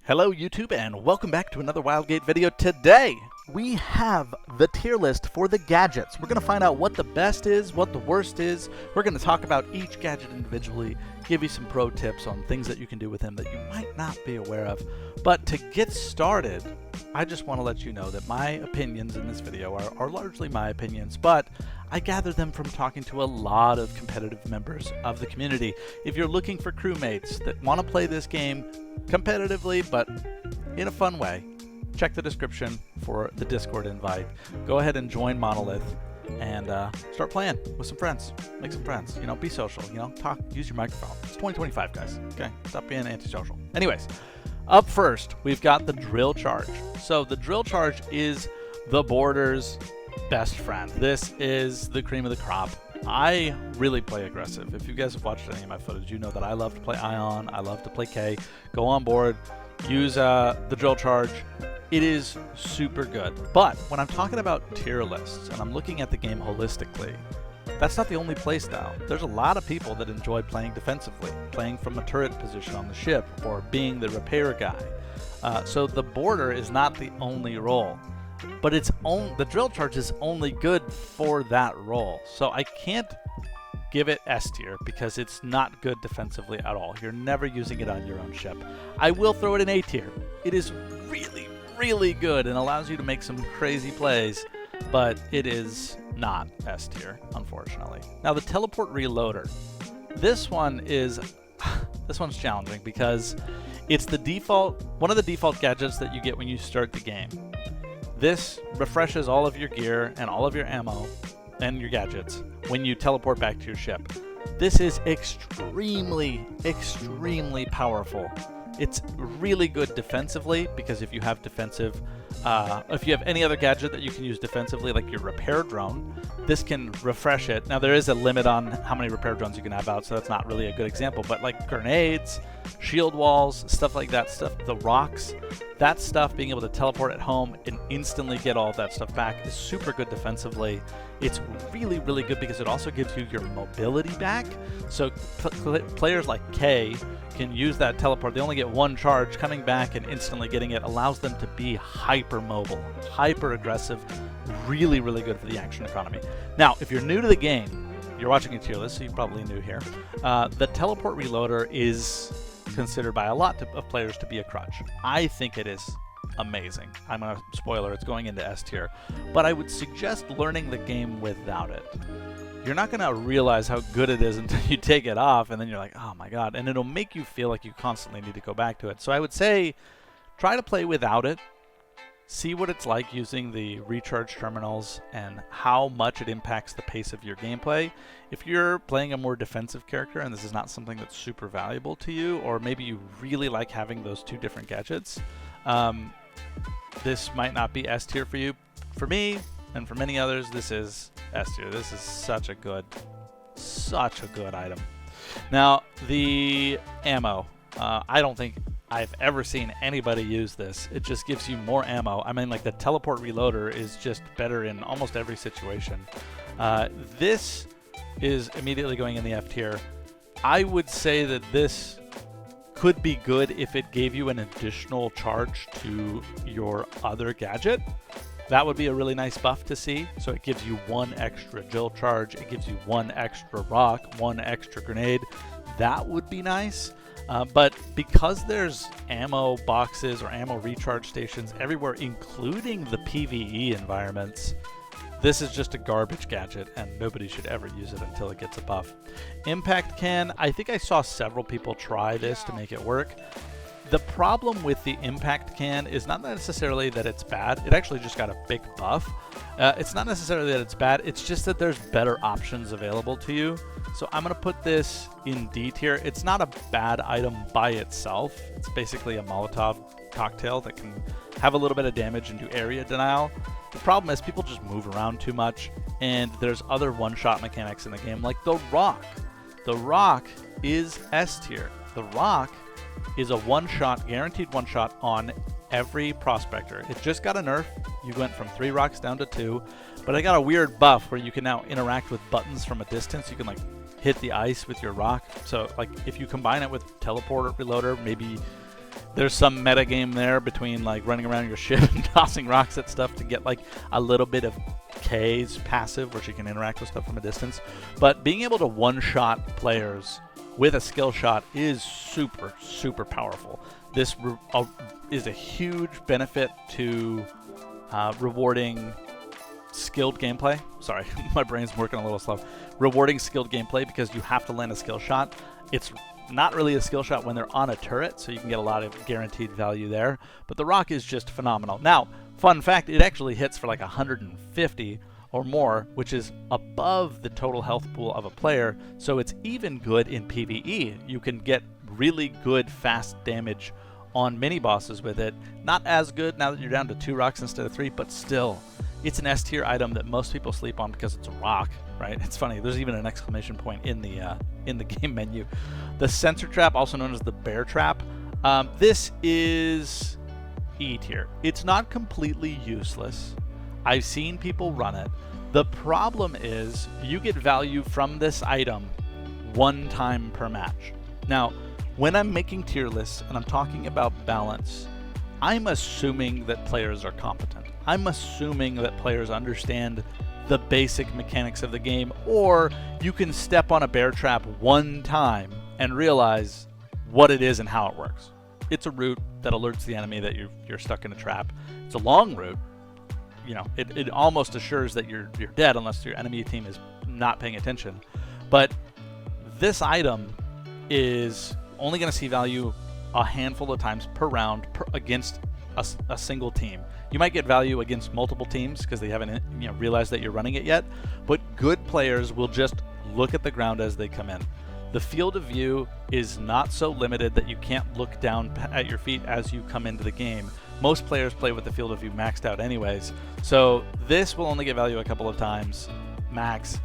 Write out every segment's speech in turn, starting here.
Hello YouTube and welcome back to another Wildgate video. Today we have the tier list for the gadgets. We're going to find out what the best is, what the worst is. We're going to talk about each gadget individually, give you some pro tips on things that you can do with them that you might not be aware of. But to get started, I just want to let you know that my opinions in this video are largely my opinions, but I gather them from talking to a lot of competitive members of the community. If you're looking for crewmates that want to play this game competitively but in a fun way, check the description for the Discord invite. Go ahead and join Monolith and start playing with some friends. Make some friends. You know, be social. You know, talk. Use your microphone. It's 2025, guys. Okay, stop being antisocial. Anyways, up first we've got the drill charge. So the drill charge is the border's best friend. This is the cream of the crop. I really play aggressive. If you guys have watched any of my footage, you know that I love to play Ion. I love to play K. Go on board, use the drill charge. It is super good. But when I'm talking about tier lists and I'm looking at the game holistically, that's not the only play style. There's a lot of people that enjoy playing defensively, playing from a turret position on the ship, or being the repair guy. So the border is not the only role. But the drill charge is only good for that role. So I can't give it S tier because it's not good defensively at all. You're never using it on your own ship. I will throw it in A tier. It is really, really good and allows you to make some crazy plays, but it is not S tier, unfortunately. Now the teleport reloader. This one's challenging because it's one of the default gadgets that you get when you start the game. This refreshes all of your gear and all of your ammo and your gadgets when you teleport back to your ship. This is extremely, extremely powerful. It's really good defensively because if you have any other gadget that you can use defensively, like your repair drone, this can refresh it. Now there is a limit on how many repair drones you can have out, so that's not really a good example, but like grenades, shield walls, stuff like that, the rocks, that stuff, being able to teleport at home and instantly get all of that stuff back is super good defensively. It's really, really good because it also gives you your mobility back. So players like K can use that teleport. They only get one charge. Coming back and instantly getting it allows them to be hyper mobile, hyper aggressive, really, really good for the action economy. Now, if you're new to the game, you're watching a tier list, so you're probably new here. The teleport reloader is considered by a lot of players to be a crutch. I think it is amazing. I'm going to spoiler, it's going into S tier, but I would suggest learning the game without it. You're not going to realize how good it is until you take it off, and then you're like, oh my god, and it'll make you feel like you constantly need to go back to it. So I would say try to play without it. See what it's like using the recharge terminals and how much it impacts the pace of your gameplay. If you're playing a more defensive character and this is not something that's super valuable to you, or maybe you really like having those two different gadgets, this might not be S tier for you. For me, and for many others, this is S tier. This is such a good item. Now, the ammo. I don't think I've ever seen anybody use this. It just gives you more ammo. I mean, like the teleport reloader is just better in almost every situation. This is immediately going in the F tier. I would say that this could be good if it gave you an additional charge to your other gadget. That would be a really nice buff to see. So it gives you one extra drill charge, it gives you one extra rock, one extra grenade. That would be nice. But because there's ammo boxes or ammo recharge stations everywhere, including the PvE environments, this is just a garbage gadget and nobody should ever use it until it gets a buff. Impact can, I think I saw several people try this to make it work. The problem with the impact can is not necessarily that it's bad. It actually just got a big buff. It's not necessarily that it's bad. It's just that there's better options available to you. So I'm going to put this in D tier. It's not a bad item by itself. It's basically a Molotov cocktail that can have a little bit of damage and do area denial. The problem is people just move around too much, and there's other one-shot mechanics in the game like the rock. The rock is S tier. The rock is a one-shot, guaranteed one-shot on every prospector. It just got a nerf. You went from 3 rocks down to 2, but I got a weird buff where you can now interact with buttons from a distance. You can like hit the ice with your rock. So like if you combine it with teleport reloader, maybe There's some meta game there between like running around your ship and tossing rocks at stuff to get like a little bit of K's passive, where she can interact with stuff from a distance. But being able to one-shot players with a skill shot is super, super powerful. This is a huge benefit to rewarding skilled gameplay. Sorry, my brain's working a little slow. Rewarding skilled gameplay because you have to land a skill shot. It's not really a skill shot when they're on a turret, so you can get a lot of guaranteed value there. But the rock is just phenomenal. Now, fun fact, it actually hits for like 150 or more, which is above the total health pool of a player, so it's even good in PvE. You can get really good fast damage on mini bosses with it. Not as good now that you're down to 2 rocks instead of 3, but still, it's an S tier item that most people sleep on because it's a rock, right? It's funny, there's even an exclamation point in the game menu. The sensor trap, also known as the bear trap, this is E tier. It's not completely useless. I've seen people run it. The problem is you get value from this item 1 time per match. Now, when I'm making tier lists and I'm talking about balance, I'm assuming that players are competent. I'm assuming that players understand the basic mechanics of the game, or you can step on a bear trap 1 time and realize what it is and how it works. It's a route that alerts the enemy that you're stuck in a trap. It's a long route. You know, it almost assures that you're dead unless your enemy team is not paying attention. But this item is only going to see value a handful of times per round against a single team. You might get value against multiple teams because they haven't realized that you're running it yet, but good players will just look at the ground as they come in. The field of view is not so limited that you can't look down at your feet as you come into the game. Most players play with the field of view maxed out anyways, so this will only get value a couple of times max.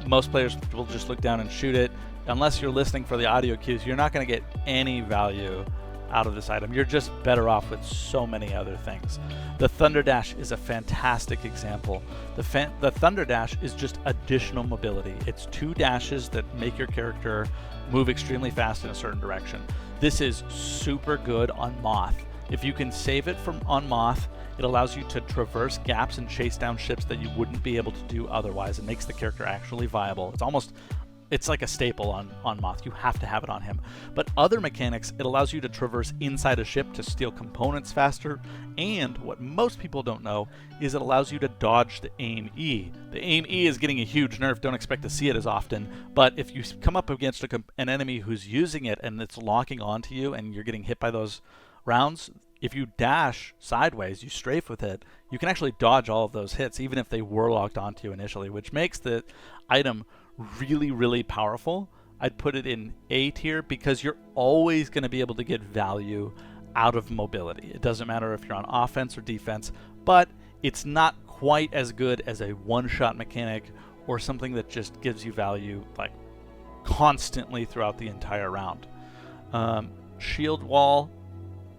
Most players will just look down and shoot it. Unless you're listening for the audio cues, you're not going to get any value out of this item. You're just better off with so many other things. The Thunder Dash is a fantastic example. The Thunder Dash is just additional mobility. It's 2 dashes that make your character move extremely fast in a certain direction. This is super good on Moth. If you can save it on Moth, it allows you to traverse gaps and chase down ships that you wouldn't be able to do otherwise. It makes the character actually viable. It's like a staple on Moth. You have to have it on him. But other mechanics, it allows you to traverse inside a ship to steal components faster. And what most people don't know is it allows you to dodge the aim E. The aim E is getting a huge nerf. Don't expect to see it as often. But if you come up against an enemy who's using it and it's locking onto you and you're getting hit by those rounds, if you dash sideways, you strafe with it, you can actually dodge all of those hits, even if they were locked onto you initially, which makes the item really, really powerful. I'd put it in A tier because you're always going to be able to get value out of mobility. It doesn't matter if you're on offense or defense, but it's not quite as good as a one-shot mechanic or something that just gives you value like constantly throughout the entire round. Shield Wall,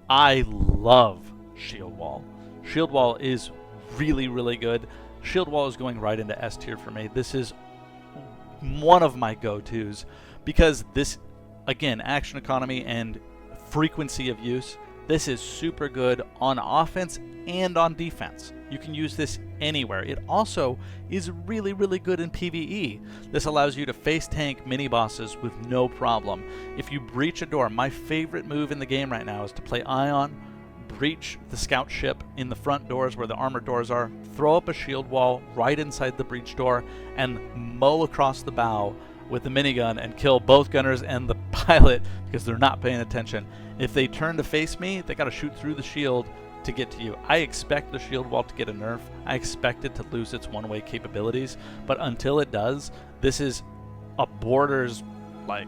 I love Shield Wall. Shield Wall is really, really good. Shield Wall is going right into S tier for me. This is one of my go-tos because this, again, action economy and frequency of use, this is super good on offense and on defense. You can use this anywhere. It also is really, really good in PvE. This allows you to face tank mini bosses with no problem. If you breach a door, my favorite move in the game right now is to play Ion, breach the scout ship in the front doors where the armored doors are, throw up a shield wall right inside the breach door, and mow across the bow with the minigun and kill both gunners and the pilot because they're not paying attention. If they turn to face me, they got to shoot through the shield to get to you. I expect the shield wall to get a nerf. I expect it to lose its one-way capabilities, but until it does, this is a borders like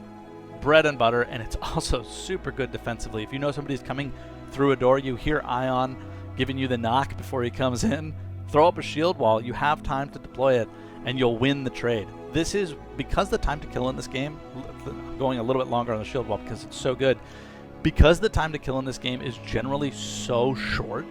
bread and butter, and it's also super good defensively. If you know somebody's coming through a door, you hear Ion giving you the knock before he comes in, throw up a shield wall, you have time to deploy it, and you'll win the trade. This is, because the time to kill in this game, going a little bit longer on the shield wall because it's so good, because the time to kill in this game is generally so short,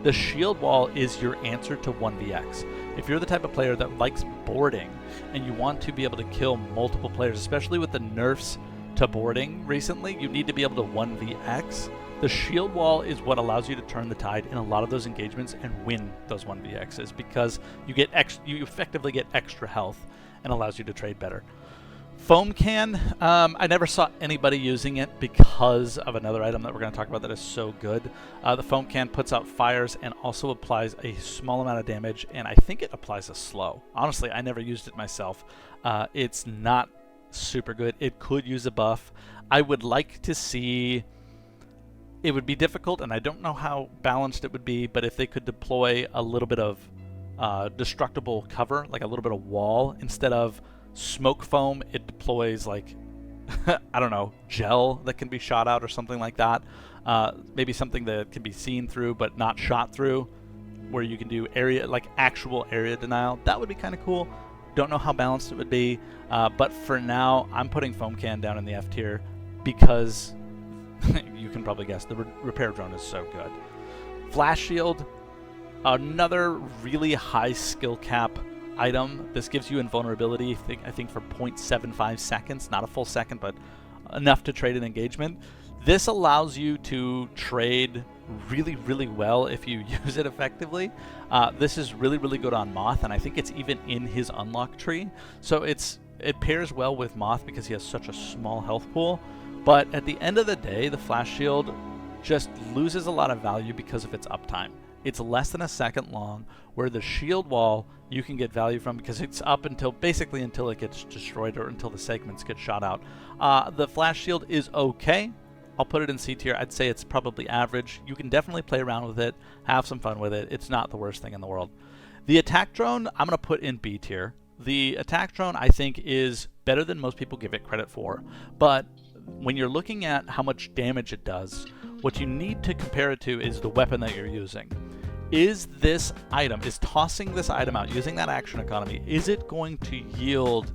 the shield wall is your answer to 1vx. If you're the type of player that likes boarding and you want to be able to kill multiple players, especially with the nerfs to boarding recently, you need to be able to 1vx. The shield wall is what allows you to turn the tide in a lot of those engagements and win those 1vx's, because you effectively get extra health and allows you to trade better. Foam can, I never saw anybody using it because of another item that we're going to talk about that is so good. The foam can puts out fires and also applies a small amount of damage, and I think it applies a slow. Honestly, I never used it myself. It's not super good. It could use a buff. I would like to see... It would be difficult, and I don't know how balanced it would be, but if they could deploy a little bit of destructible cover, like a little bit of wall, instead of smoke foam, it deploys like, I don't know, gel that can be shot out or something like that. Maybe something that can be seen through but not shot through, where you can do area, like actual area denial. That would be kind of cool. Don't know how balanced it would be, but for now, I'm putting foam can down in the F tier because you can probably guess the repair drone is so good. Flash shield, another really high skill cap item. This gives you invulnerability, I think for 0.75 seconds, not a full second, but enough to trade an engagement. This allows you to trade really, really well if you use it effectively. This is really, really good on Moth, and I think it's even in his unlock tree. So it pairs well with Moth because he has such a small health pool. But at the end of the day, the flash shield just loses a lot of value because of its uptime. It's less than a second long, where the shield wall you can get value from because it's up until basically until it gets destroyed or until the segments get shot out. The flash shield is okay. I'll put it in C tier. I'd say it's probably average. You can definitely play around with it, have some fun with it. It's not the worst thing in the world. The attack drone, I'm going to put in B tier. The attack drone, I think, is better than most people give it credit for, but when you're looking at how much damage it does, what you need to compare it to is the weapon that you're using. Is tossing this item out, using that action economy, is it going to yield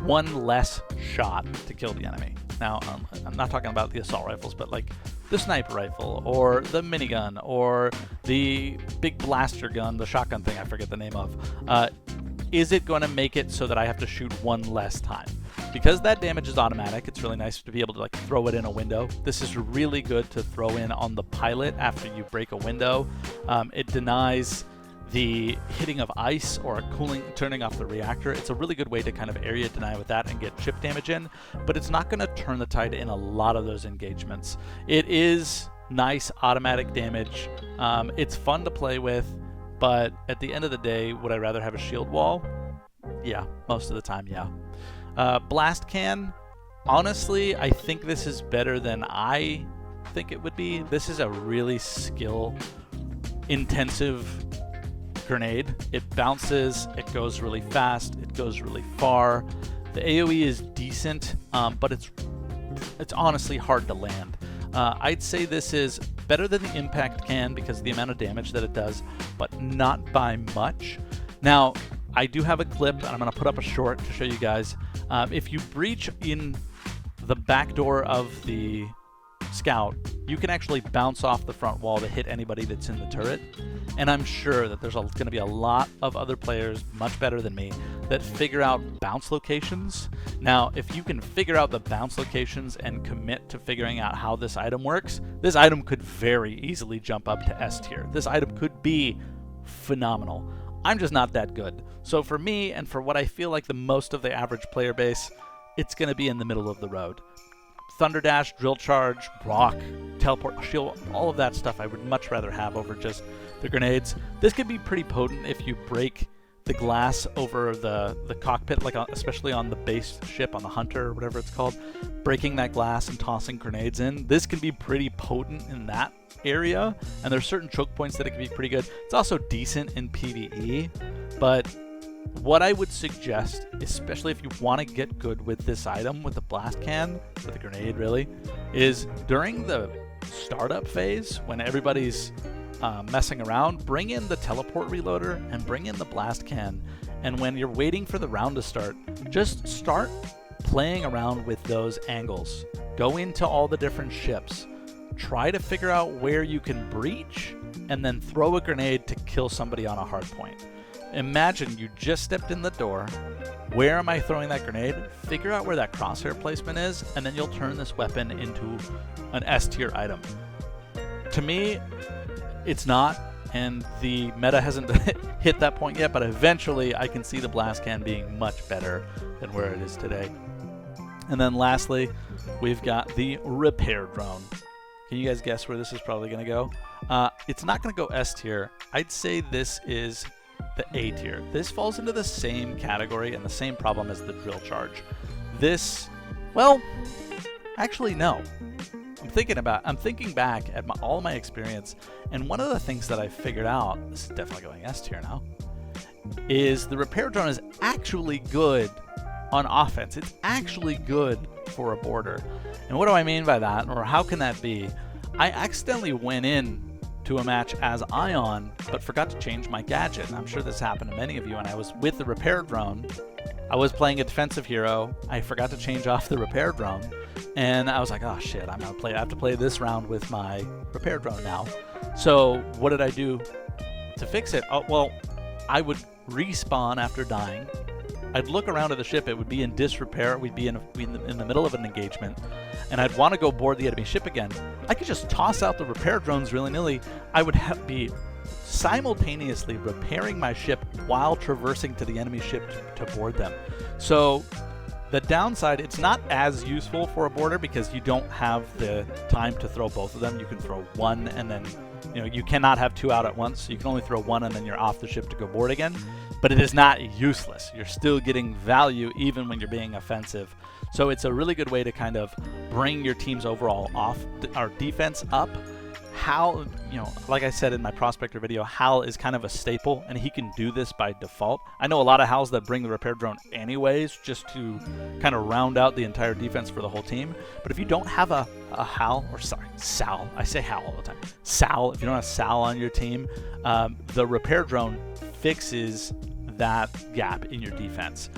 one less shot to kill the enemy? Now, I'm not talking about the assault rifles, but like the sniper rifle, or the minigun, or the big blaster gun, the shotgun thing I forget the name of. Is it going to make it so that I have to shoot one less time? Because that damage is automatic, it's really nice to be able to like throw it in a window. This is really good to throw in on the pilot after you break a window. It denies the hitting of ice or turning off the reactor. It's a really good way to kind of area deny with that and get chip damage in, but it's not going to turn the tide in a lot of those engagements. It is nice automatic damage. It's fun to play with, but at the end of the day, would I rather have a shield wall? Yeah, most of the time, yeah. Blast can, honestly, I think this is better than I think it would be. This is a really skill-intensive grenade. It bounces, it goes really fast, it goes really far. The AoE is decent, but it's honestly hard to land. I'd say this is better than the impact can because of the amount of damage that it does, but not by much. Now, I do have a clip, and I'm going to put up a short to show you guys. If you breach in the back door of the scout, you can actually bounce off the front wall to hit anybody that's in the turret. And I'm sure that there's going to be a lot of other players, much better than me, that figure out bounce locations. Now, if you can figure out the bounce locations and commit to figuring out how this item works, this item could very easily jump up to S tier. This item could be phenomenal. I'm just not that good. So for me, and for what I feel like the most of the average player base, it's going to be in the middle of the road. Thunder Dash, Drill Charge, Rock, Teleport, Shield, all of that stuff I would much rather have over just the grenades. This could be pretty potent if you break the glass over the cockpit, like especially on the base ship, on the Hunter, or whatever it's called. Breaking that glass and tossing grenades in. This can be pretty potent in that area, and there's certain choke points that it can be pretty good. It's also decent in PvE, but what I would suggest, especially if you want to get good with this item, with the blast can, with the grenade really, is during the startup phase, when everybody's messing around, bring in the teleport reloader and bring in the blast can, and when you're waiting for the round to start, just start playing around with those angles. Go into all the different ships, try to figure out where you can breach, and then throw a grenade to kill somebody on a hard point. Imagine you just stepped in the door. Where am I throwing that grenade? Figure out where that crosshair placement is, and then you'll turn this weapon into an S tier item. To me, it's not, and the meta hasn't hit that point yet, but eventually I can see the blast can being much better than where it is today. And then lastly, we've got the repair drone. Can you guys guess where this is probably going to go? It's not going to go S tier. I'd say this is the A tier. This falls into the same category and the same problem as the drill charge. This, well, actually no. I'm thinking back at all my experience, and one of the things that I figured out, this is definitely going S tier now, is the repair drone is actually good on offense. It's actually good for a border. And what do I mean by that, or how can that be? I accidentally went in to a match as Ion, but forgot to change my gadget. And I'm sure this happened to many of you, and I was with the repair drone. I was playing a defensive hero. I forgot to change off the repair drone, and I was like, oh shit, I have to play this round with my repair drone now. So what did I do to fix it? Oh, well, I would respawn after dying. I'd look around at the ship. It would be in disrepair. We'd be in the middle of an engagement, and I'd want to go board the enemy ship again. I could just toss out the repair drones willy-nilly. I would be simultaneously repairing my ship while traversing to the enemy ship to board them. So the downside, it's not as useful for a boarder because you don't have the time to throw both of them. You can throw one and then, you cannot have two out at once. So you can only throw one and then you're off the ship to go board again. But it is not useless. You're still getting value even when you're being offensive. So it's a really good way to kind of bring your team's overall our defense up. Hal, like I said in my Prospector video, Hal is kind of a staple, and he can do this by default. I know a lot of Hals that bring the repair drone anyways, just to kind of round out the entire defense for the whole team. But if you don't have a Hal, or sorry, Sal, I say Hal all the time. Sal, if you don't have Sal on your team, the repair drone fixes that gap in your defense.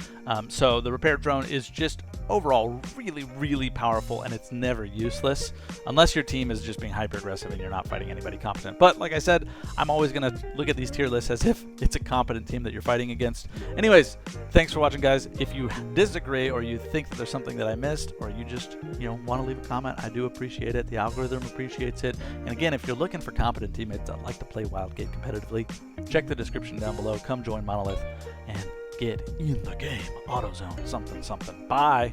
So the repair drone is just overall really, really powerful, and it's never useless unless your team is just being hyper aggressive and you're not fighting anybody competent. But like I said, I'm always going to look at these tier lists as if it's a competent team that you're fighting against. Anyways, thanks for watching, guys. If you disagree or you think that there's something that I missed, or you just want to leave a comment, I do appreciate it. The algorithm appreciates it. And again, if you're looking for competent teammates that like to play Wildgate competitively, check the description down below. Come join Monolith and get in the game. AutoZone, something. Bye.